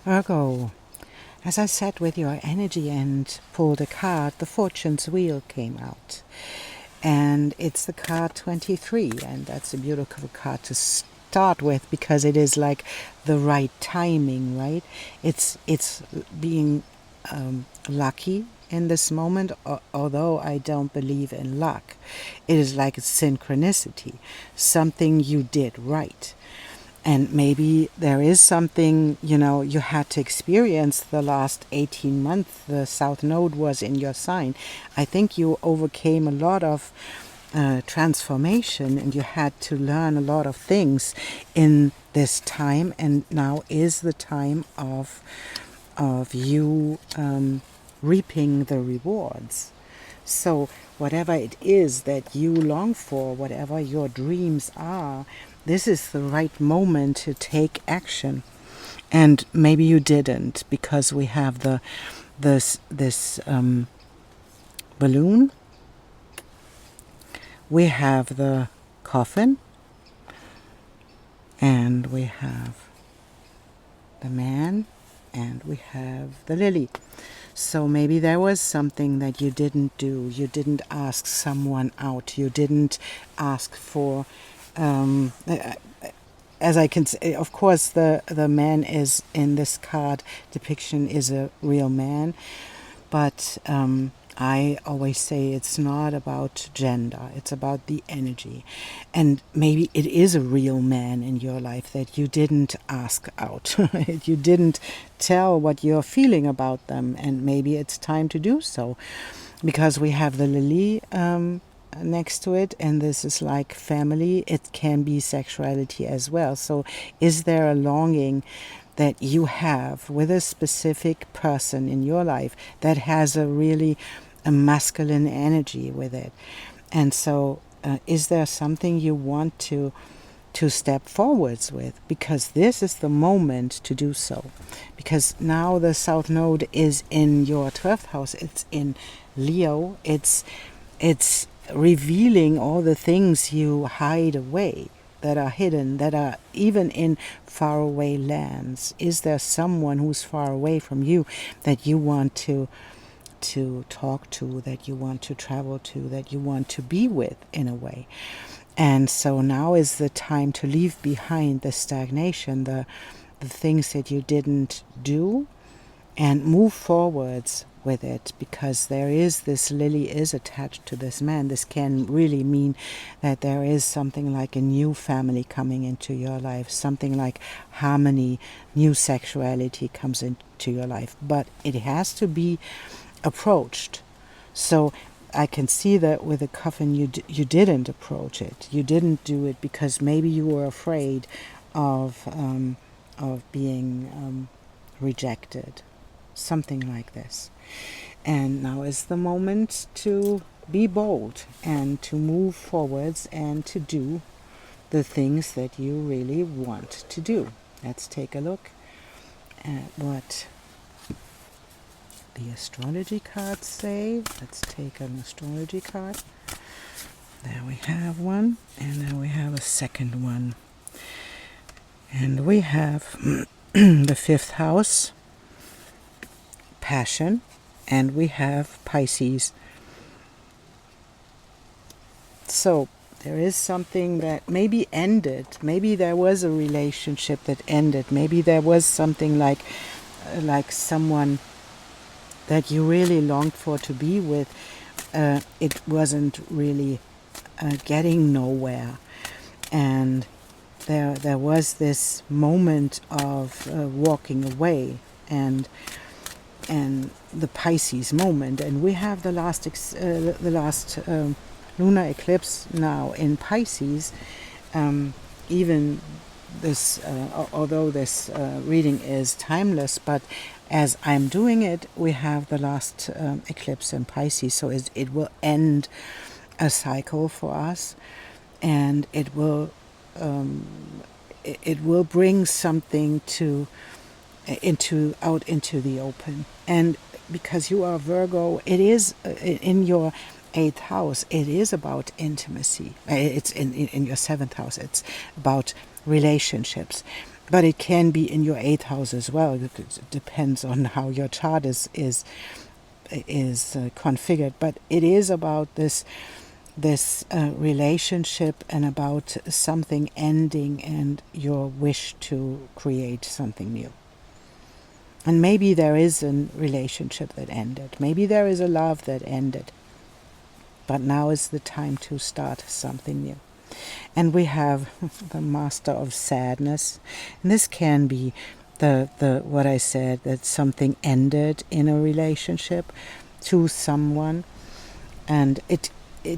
Virgo, as I sat with your energy and pulled a card, the Fortune's Wheel came out. And it's the card 23, and that's a beautiful card to start with because it is like the right timing, right? It's being lucky in this moment, although I don't believe in luck. It is like a synchronicity, something you did right. And maybe there is something, you had to experience the last 18 months. The South Node was in your sign. I think you overcame a lot of transformation and you had to learn a lot of things in this time. And now is the time of you reaping the rewards. So whatever it is that you long for, whatever your dreams are, this is the right moment to take action. And maybe you didn't because we have this balloon. We have the coffin, and we have the man, and we have the lily. So maybe there was something that you didn't do. You didn't ask someone out. You didn't ask for. As I can say, of course, the man is in this card depiction is a real man, but I always say it's not about gender. It's about the energy, and maybe it is a real man in your life that you didn't ask out. You didn't tell what you're feeling about them, and maybe it's time to do so, because we have the lily next to it, and this is like family. It can be sexuality as well. So is there a longing that you have with a specific person in your life that has a really a masculine energy with it? And so is there something you want to step forwards with, because this is the moment to do so, because now the South Node is in your 12th house. It's in Leo. It's revealing all the things you hide away, that are hidden, that are even in faraway lands. Is there someone who's far away from you that you want to talk to, that you want to travel to, that you want to be with in a way? And so now is the time to leave behind the stagnation, the things that you didn't do, and move forwards with it, because there is this lily is attached to this man. This can really mean that there is something like a new family coming into your life, something like harmony, new sexuality comes into your life, but it has to be approached. So I can see that with the coffin you didn't approach it. You didn't do it because maybe you were afraid of being rejected, something like this. And now is the moment to be bold and to move forwards and to do the things that you really want to do. Let's take a look at what the astrology cards say. Let's take an astrology card. There we have one, and then we have a second one. And we have the 5th house, passion, and we have Pisces. So there is something that maybe ended. Maybe there was a relationship that ended. Maybe there was something like someone that you really longed for to be with. It wasn't really getting nowhere, and there was this moment of walking away, and the Pisces moment. And we have the last lunar eclipse now in Pisces. Even this, although this reading is timeless, but as I'm doing it, we have the last eclipse in Pisces, so it will end a cycle for us, and it will bring something out into the open. And because you are Virgo, it is in your 8th house. It is about intimacy. It's in your 7th house. It's about relationships. But it can be in your 8th house as well. It depends on how your chart is configured. But it is about this relationship and about something ending and your wish to create something new. And maybe there is a relationship that ended. Maybe there is a love that ended. But now is the time to start something new. And we have the Master of Sadness. And this can be the what I said, that something ended in a relationship to someone. And it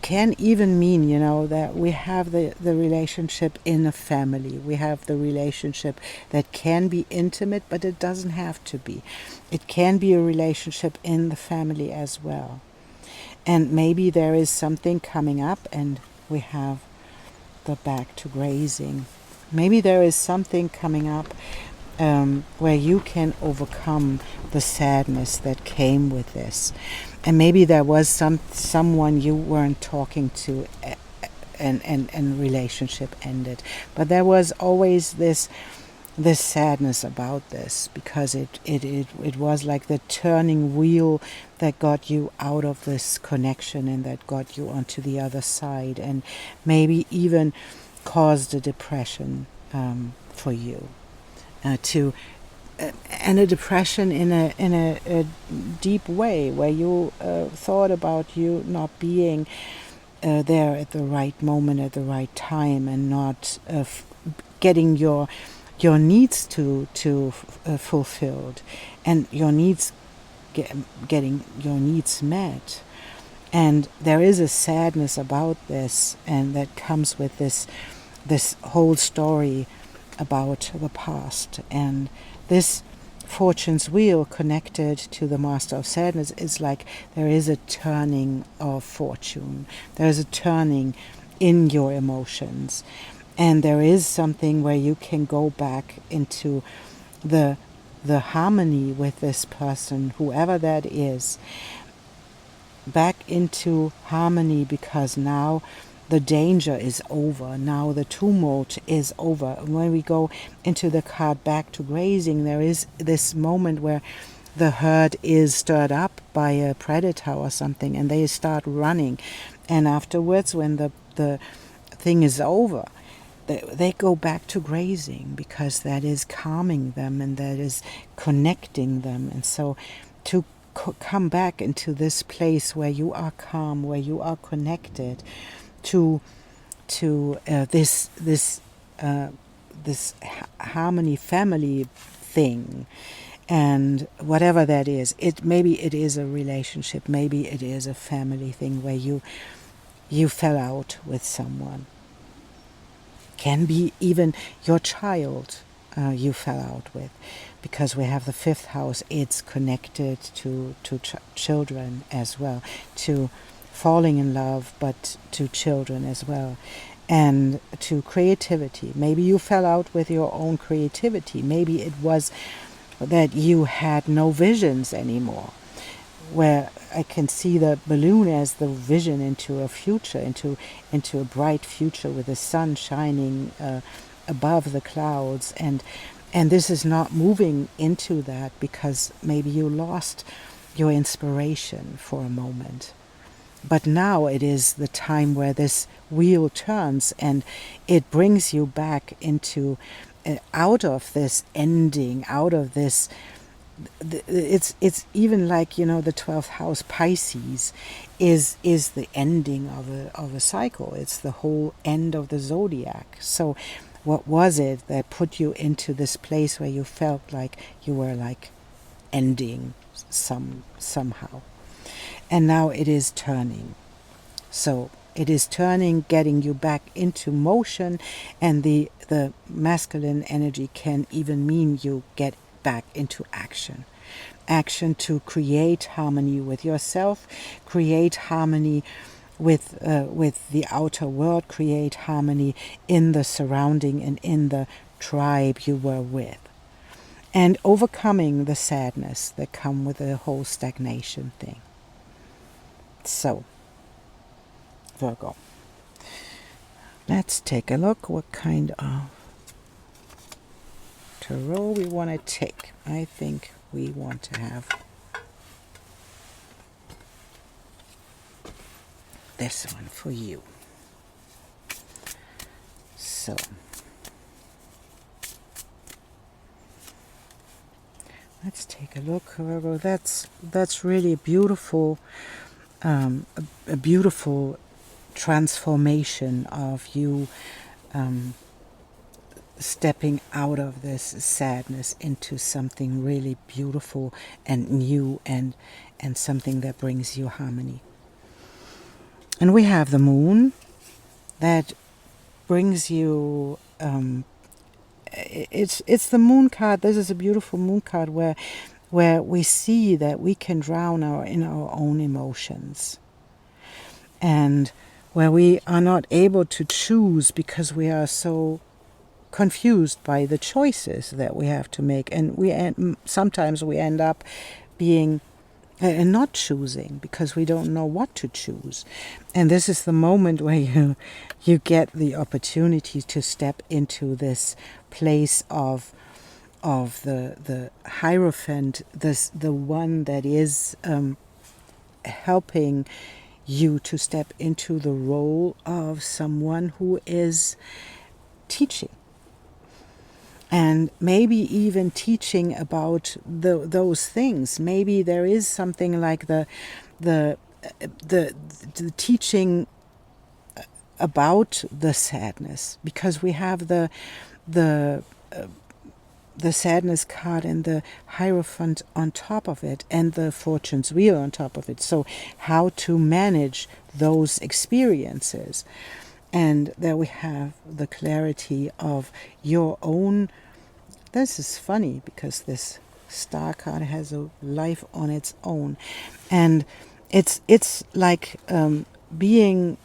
can even mean, that we have the relationship in a family. We have the relationship that can be intimate, but it doesn't have to be. It can be a relationship in the family as well. And maybe there is something coming up, and we have the back to grazing. Maybe there is something coming up where you can overcome the sadness that came with this. And maybe there was someone you weren't talking to and relationship ended. But there was always this sadness about this, because it was like the turning wheel that got you out of this connection and that got you onto the other side, and maybe even caused a depression for you. And a depression in a deep way, where you thought about you not being there at the right moment, at the right time, and not getting your needs to fulfilled, and your needs getting your needs met. And there is a sadness about this, and that comes with this whole story about the past. And this Fortune's wheel connected to the Master of Sadness is like there is a turning of fortune. There is a turning in your emotions. And there is something where you can go back into the harmony with this person, whoever that is, back into harmony, because now the danger is over. Now the tumult is over. And when we go into the card back to grazing, there is this moment where the herd is stirred up by a predator or something, and they start running. And afterwards, when the thing is over, they go back to grazing, because that is calming them and that is connecting them. And so to come back into this place where you are calm, where you are connected to this harmony family thing, and whatever that is, maybe it is a relationship, maybe it is a family thing where you fell out with someone. Can be even your child you fell out with, because we have the 5th house. It's connected to children as well, to falling in love, but to children as well, and to creativity. Maybe you fell out with your own creativity. Maybe it was that you had no visions anymore, where I can see the balloon as the vision into a future, into a bright future with the sun shining above the clouds, and this is not moving into that, because maybe you lost your inspiration for a moment. But now it is the time where this wheel turns, and it brings you back into out of this ending, out of this. It's even like, the 12th house Pisces is the ending of a cycle. It's the whole end of the zodiac. So what was it that put you into this place where you felt like you were like ending somehow? And now it is turning. So it is turning, getting you back into motion, and the masculine energy can even mean you get back into action. Action to create harmony with yourself, create harmony with the outer world, create harmony in the surrounding and in the tribe you were with. And overcoming the sadness that come with the whole stagnation thing. So, Virgo, let's take a look what kind of tarot we want to take. I think we want to have this one for you. So let's take a look, Virgo. That's really beautiful, a beautiful transformation of you stepping out of this sadness into something really beautiful and new, and something that brings you harmony. And we have the moon that brings you it's the moon card. This is a beautiful moon card where we see that we can drown in our own emotions, and where we are not able to choose because we are so confused by the choices that we have to make, and sometimes we end up being and not choosing because we don't know what to choose. And this is the moment where you get the opportunity to step into this place of the Hierophant, the one that is helping you to step into the role of someone who is teaching. And maybe even teaching about those things. Maybe there is something like the teaching about the sadness, because we have the sadness card and the Hierophant on top of it, and the Fortune's Wheel on top of it. So how to manage those experiences. And there we have the clarity of your own. This is funny because this star card has a life on its own, and it's like being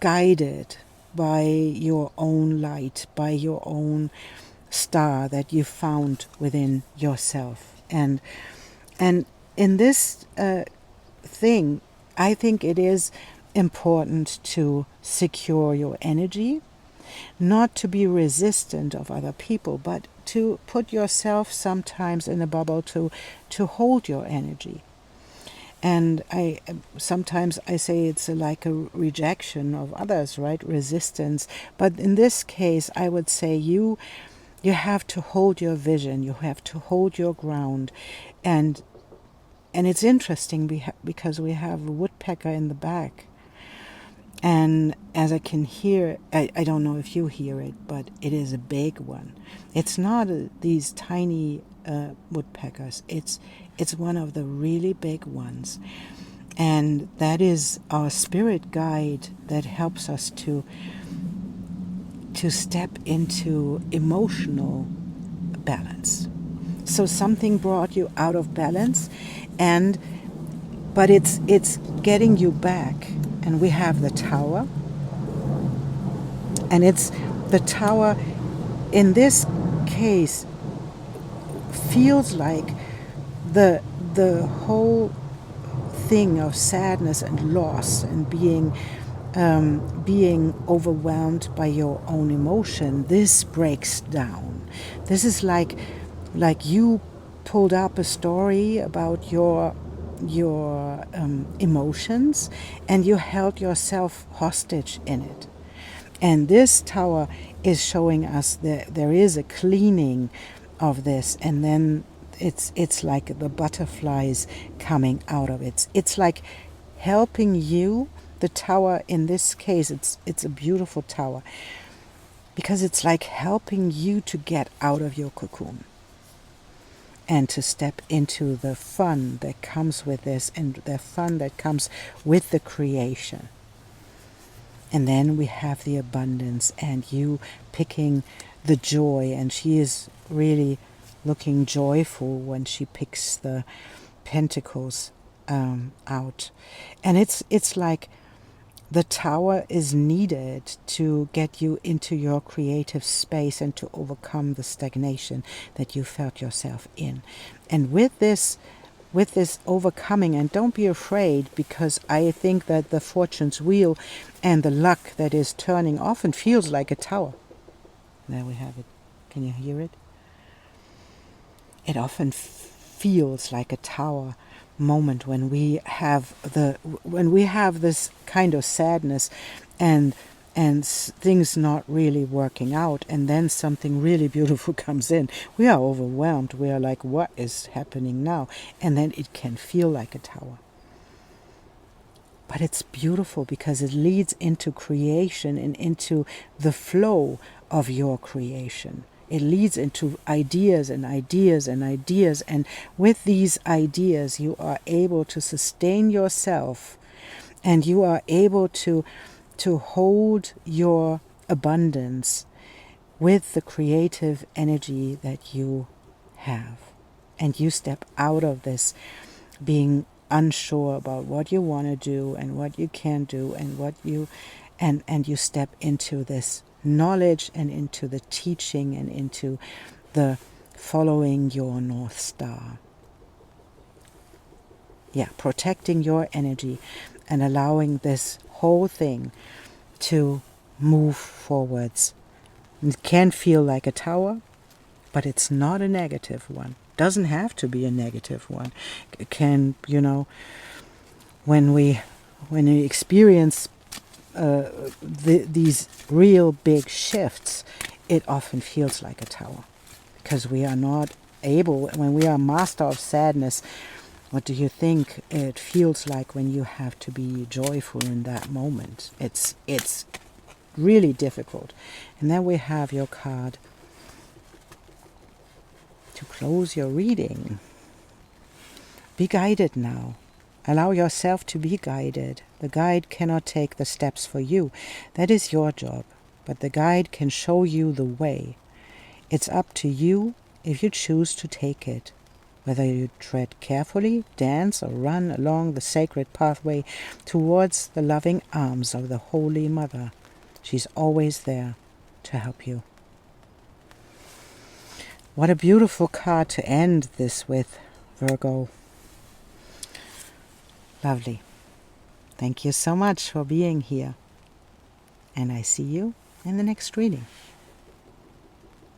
guided by your own light, by your own star that you found within yourself. And in this thing, I think it is important to secure your energy, not to be resistant of other people, but to put yourself sometimes in a bubble to hold your energy. And sometimes I say it's like a rejection of others, right? Resistance. But in this case, I would say you have to hold your vision. You have to hold your ground. And it's interesting because we have a woodpecker in the back. And as I can hear, I don't know if you hear it, but it is a big one. It's not these tiny woodpeckers. It's one of the really big ones. And that is our spirit guide that helps us to step into emotional balance. So something brought you out of balance, but it's getting you back. And we have the Tower. And it's the Tower, in this case, feels like the whole thing of sadness and loss and being overwhelmed by your own emotion. This breaks down. This is like you pulled up a story about your emotions, and you held yourself hostage in it. And this Tower is showing us that there is a cleaning of this, and then it's like the butterflies coming out of it. It's like helping you. The Tower in this case, it's a beautiful Tower because it's like helping you to get out of your cocoon and to step into the fun that comes with this, and the fun that comes with the creation. And then we have the abundance, and you picking the joy, and she is really looking joyful when she picks the pentacles out. And it's like the Tower is needed to get you into your creative space and to overcome the stagnation that you felt yourself in. And with this overcoming, and don't be afraid, because I think that the Fortune's Wheel and the luck that is turning often feels like a tower. There we have it. Can you hear it? it often feels like a tower moment when we have this kind of sadness and things not really working out, and then something really beautiful comes in. We are overwhelmed. We are like, what is happening now? And then it can feel like a tower. But it's beautiful because it leads into creation and into the flow of your creation. It leads into ideas and ideas and ideas. And with these ideas, you are able to sustain yourself, and you are able to hold your abundance with the creative energy that you have. And you step out of this being unsure about what you want to do and what you can do and what you and you step into this knowledge and into the teaching and into the following your North Star. Yeah, protecting your energy and allowing this whole thing to move forwards. It can feel like a tower, but it's not a negative one. Doesn't have to be a negative one. It can, when we experience these real big shifts, it often feels like a tower, because we are not able. When we are master of sadness, what do you think it feels like when you have to be joyful in that moment? It's really difficult. And then we have your card to close your reading. Be guided now. Allow yourself to be guided. The guide cannot take the steps for you. That is your job. But the guide can show you the way. It's up to you if you choose to take it. Whether you tread carefully, dance, or run along the sacred pathway towards the loving arms of the Holy Mother. She's always there to help you. What a beautiful card to end this with, Virgo. Lovely. Thank you so much for being here. And I see you in the next reading.